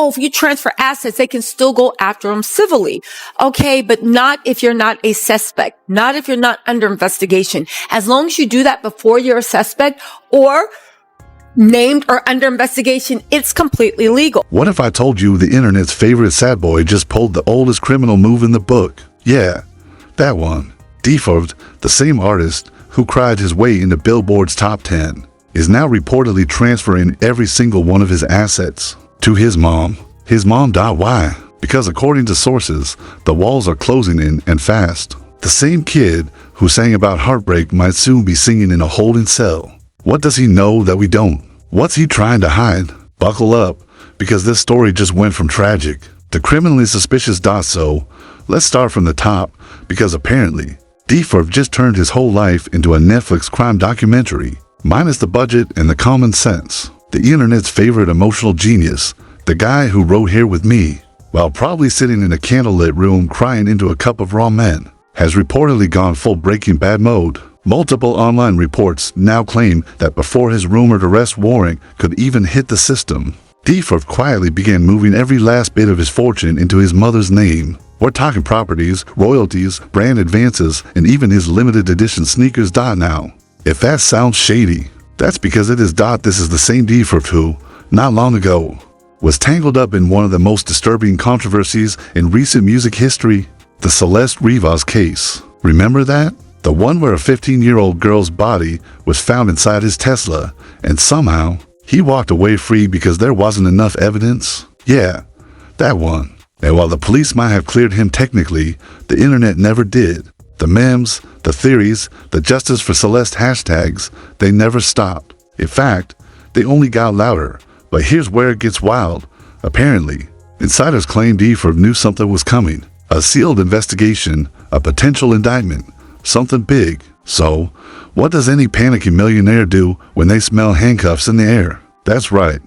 oh, if you transfer assets, they can still go after them civilly. Okay, but not if you're not a suspect, not if you're not under investigation. As long as you do that before you're a suspect or named or under investigation, it's completely legal. What if I told you the internet's favorite sad boy just pulled the oldest criminal move in the book? Yeah, that one. D4vd, the same artist who cried his way into Billboard's top 10, is now reportedly transferring every single one of his assets to his mom. His mom. Why? Because according to sources, the walls are closing in and fast. The same kid who sang about heartbreak might soon be singing in a holding cell. What does he know that we don't? What's he trying to hide? Buckle up, because this story just went from tragic to criminally suspicious. So, let's start from the top, because apparently, D4vd just turned his whole life into a Netflix crime documentary, minus the budget and the common sense. The internet's favorite emotional genius, the guy who wrote Here With Me, while probably sitting in a candlelit room crying into a cup of raw men, has reportedly gone full Breaking Bad mode. Multiple online reports now claim that before his rumored arrest warrant could even hit the system, D4vd quietly began moving every last bit of his fortune into his mother's name. We're talking properties, royalties, brand advances, and even his limited edition sneakers. Now, if that sounds shady, that's because it is. This is the same D4vd who, not long ago, was tangled up in one of the most disturbing controversies in recent music history, the Celeste Rivas case. Remember that? The one where a 15-year-old girl's body was found inside his Tesla, and somehow, he walked away free because there wasn't enough evidence? Yeah, that one. And while the police might have cleared him technically, the internet never did. The memes, the theories, the justice for Celeste hashtags, they never stopped. In fact, they only got louder. But here's where it gets wild. Apparently, insiders claim D4vd knew something was coming. A sealed investigation, a potential indictment. Something big. So, what does any panicking millionaire do when they smell handcuffs in the air? That's right.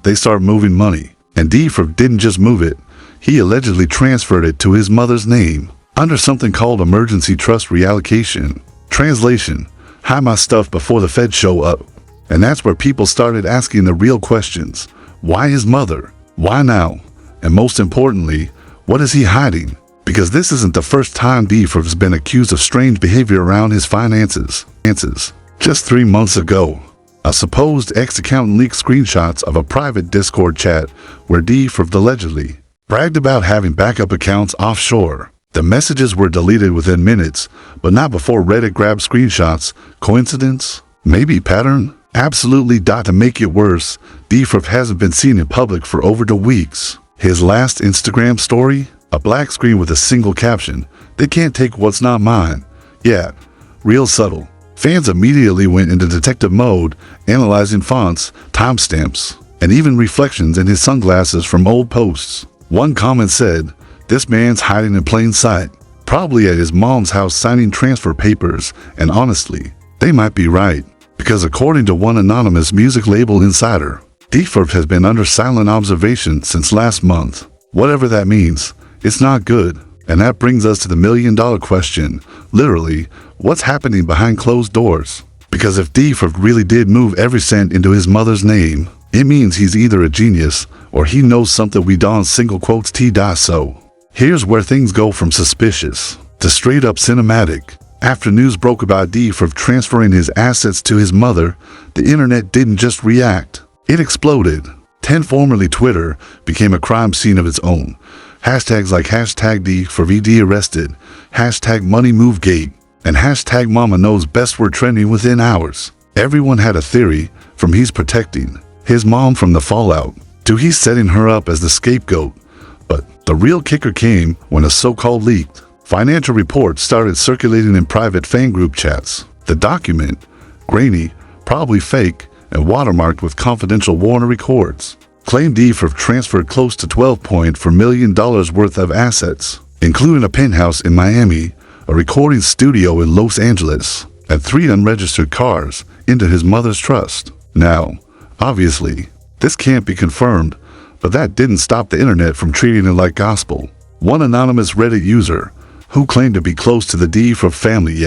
They start moving money. And D4vd didn't just move it. He allegedly transferred it to his mother's name under something called emergency trust reallocation. Translation: hide my stuff before the feds show up. And that's where people started asking the real questions. Why his mother? Why now? And most importantly, what is he hiding? Because this isn't the first time D4vd's been accused of strange behavior around his finances. Just 3 months ago, a supposed ex-accountant leaked screenshots of a private Discord chat where D4vd allegedly bragged about having backup accounts offshore. The messages were deleted within minutes, but not before Reddit grabbed screenshots. Coincidence? Maybe pattern? Absolutely. To make it worse, D4vd hasn't been seen in public for over 2 weeks. His last Instagram story? A black screen with a single caption: "They can't take what's not mine." Yeah, real subtle. Fans immediately went into detective mode, analyzing fonts, timestamps, and even reflections in his sunglasses from old posts. One comment said, "This man's hiding in plain sight, probably at his mom's house signing transfer papers," and honestly, they might be right. Because according to one anonymous music label insider, D4vd has been under silent observation since last month. Whatever that means, it's not good. And that brings us to the million-dollar question. Literally, what's happening behind closed doors? Because if D4vd really did move every cent into his mother's name, it means he's either a genius or he knows something we don't. Single quotes T. So, here's where things go from suspicious to straight up cinematic. After news broke about D4vd transferring his assets to his mother, the internet didn't just react. It exploded. Formerly Twitter became a crime scene of its own. Hashtags like hashtag D4vd arrested, hashtag money move gate, and hashtag mama knows best were trending within hours. Everyone had a theory, from he's protecting his mom from the fallout to he's setting her up as the scapegoat. But the real kicker came when a so-called leaked financial report started circulating in private fan group chats. The document, grainy, probably fake, and watermarked with confidential Warner records, claimed D4vd transferred close to $12.4 million worth of assets, including a penthouse in Miami, a recording studio in Los Angeles, and 3 unregistered cars, into his mother's trust. Now, obviously, this can't be confirmed, but that didn't stop the internet from treating it like gospel. One anonymous Reddit user, who claimed to be close to the D4vd family,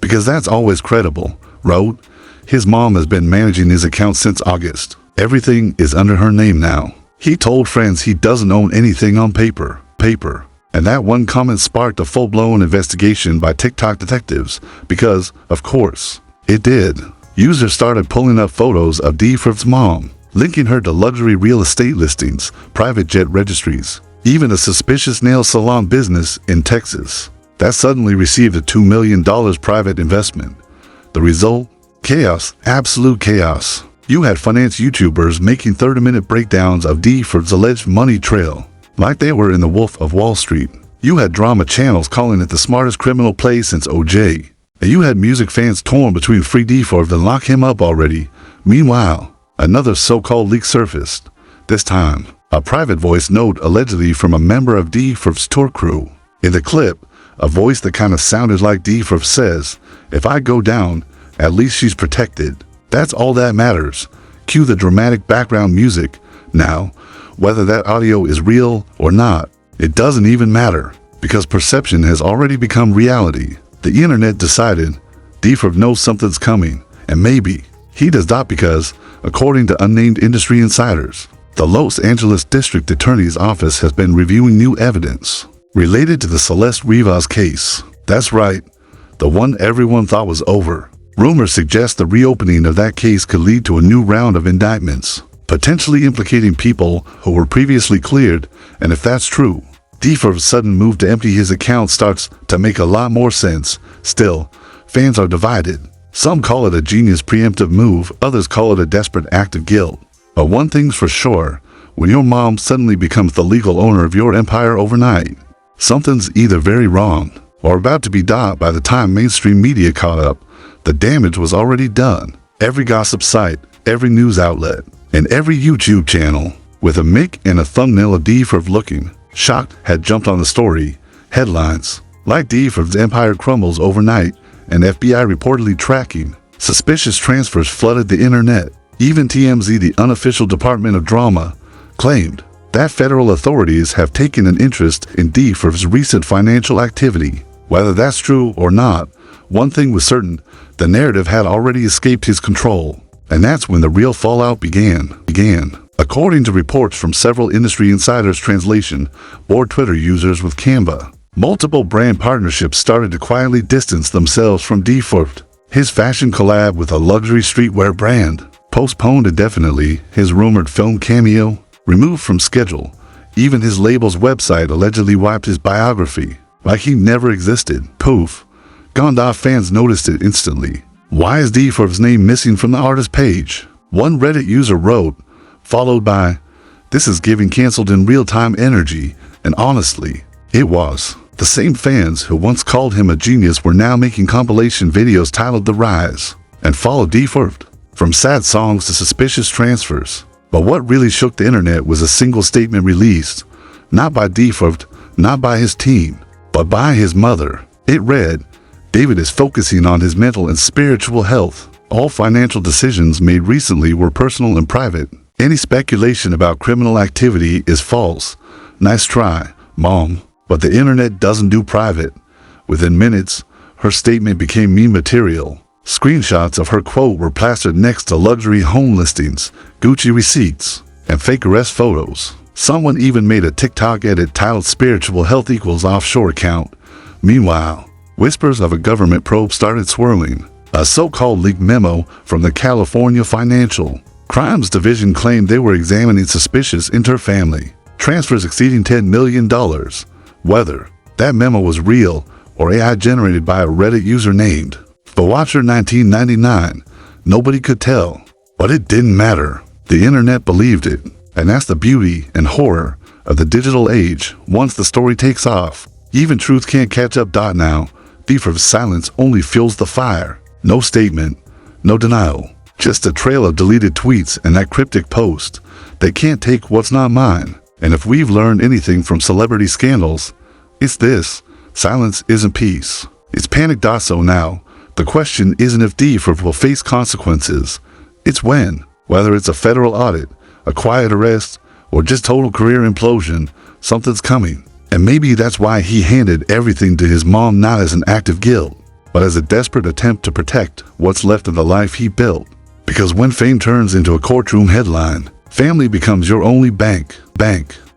because that's always credible, wrote, "His mom has been managing his account since August. Everything is under her name now." He told friends he doesn't own anything on paper. And that one comment sparked a full-blown investigation by TikTok detectives because, of course, it did. Users started pulling up photos of D4vd's mom, linking her to luxury real estate listings, private jet registries, even a suspicious nail salon business in Texas that suddenly received a $2 million private investment. The result? Chaos, absolute chaos. You had finance YouTubers making 30-minute breakdowns of D4vd's alleged money trail, like they were in The Wolf of Wall Street. You had drama channels calling it the smartest criminal play since OJ. And you had music fans torn between free D4vd and lock him up already. Meanwhile, another so-called leak surfaced. This time, a private voice note allegedly from a member of D4vd's tour crew. In the clip, a voice that kind of sounded like D4vd says, "If I go down, at least she's protected. That's all that matters." Cue the dramatic background music. Now, whether that audio is real or not, it doesn't even matter, because perception has already become reality. The internet decided D4vd knows something's coming, and maybe he does not because, according to unnamed industry insiders, the Los Angeles District Attorney's Office has been reviewing new evidence related to the Celeste Rivas case. That's right, the one everyone thought was over. Rumors suggest the reopening of that case could lead to a new round of indictments, potentially implicating people who were previously cleared, and if that's true, D4vd's sudden move to empty his account starts to make a lot more sense. Still, fans are divided. Some call it a genius preemptive move, others call it a desperate act of guilt. But one thing's for sure, when your mom suddenly becomes the legal owner of your empire overnight, something's either very wrong or about to be done. By the time mainstream media caught up, the damage was already done. Every gossip site, every news outlet, and every YouTube channel with a mic and a thumbnail of D4vd looking shocked had jumped on the story. Headlines like D4vd's empire crumbles overnight and FBI reportedly tracking suspicious transfers flooded the internet. Even TMZ, the unofficial department of drama, claimed that federal authorities have taken an interest in D4vd's recent financial activity. Whether that's true or not, one thing was certain, the narrative had already escaped his control. And that's when the real fallout began. According to reports from several industry insiders, translation, bored Twitter users with Canva, multiple brand partnerships started to quietly distance themselves from D4vd. His fashion collab with a luxury streetwear brand postponed indefinitely, his rumored film cameo removed from schedule. Even his label's website allegedly wiped his biography, like he never existed. Poof. Gonda fans noticed it instantly. Why is D4vd's name missing from the artist page? One Reddit user wrote, followed by, "This is giving canceled in real-time energy," and honestly, it was. The same fans who once called him a genius were now making compilation videos titled The Rise and followed D4vd. From sad songs to suspicious transfers. But what really shook the internet was a single statement released, not by D4vd, not by his team, but by his mother. It read, "David is focusing on his mental and spiritual health. All financial decisions made recently were personal and private. Any speculation about criminal activity is false. Nice try, Mom, but the internet doesn't do private." Within minutes, her statement became meme material. Screenshots of her quote were plastered next to luxury home listings, Gucci receipts, and fake arrest photos. Someone even made a TikTok edit titled "Spiritual Health Equals Offshore Account." Meanwhile, whispers of a government probe started swirling. A so-called leaked memo from the California Financial Crimes Division claimed they were examining suspicious inter-family transfers exceeding $10 million. Whether that memo was real or AI generated by a Reddit user named TheWatcher1999, nobody could tell. But it didn't matter. The internet believed it. And that's the beauty and horror of the digital age. Once the story takes off, even truth can't catch up. Now, D4vd's silence only fuels the fire. No statement, no denial, just a trail of deleted tweets and that cryptic post. They can't take what's not mine. And if we've learned anything from celebrity scandals, it's this: silence isn't peace. It's panic. So now, the question isn't if D4vd will face consequences, it's when. Whether it's a federal audit, a quiet arrest, or just total career implosion, something's coming. And maybe that's why he handed everything to his mom, not as an act of guilt, but as a desperate attempt to protect what's left of the life he built. Because when fame turns into a courtroom headline, Family becomes your only bank.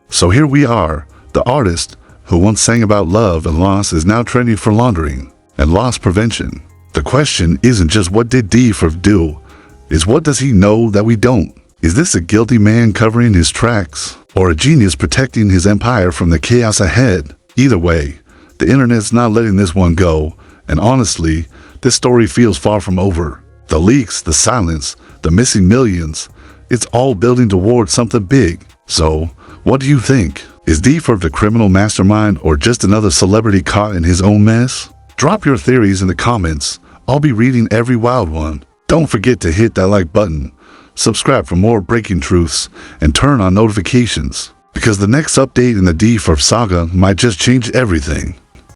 So here we are, the artist who once sang about love and loss is now trending for laundering and loss prevention. The question isn't just what did D4vd do, it's what does he know that we don't? Is this a guilty man covering his tracks, or a genius protecting his empire from the chaos ahead? Either way, the internet's not letting this one go, and honestly, this story feels far from over. The leaks, the silence, the missing millions, it's all building towards something big. So, what do you think? Is D4vd a criminal mastermind or just another celebrity caught in his own mess? Drop your theories in the comments. I'll be reading every wild one. Don't forget to hit that like button, subscribe for more breaking truths, and turn on notifications, because the next update in the D4vd saga might just change everything.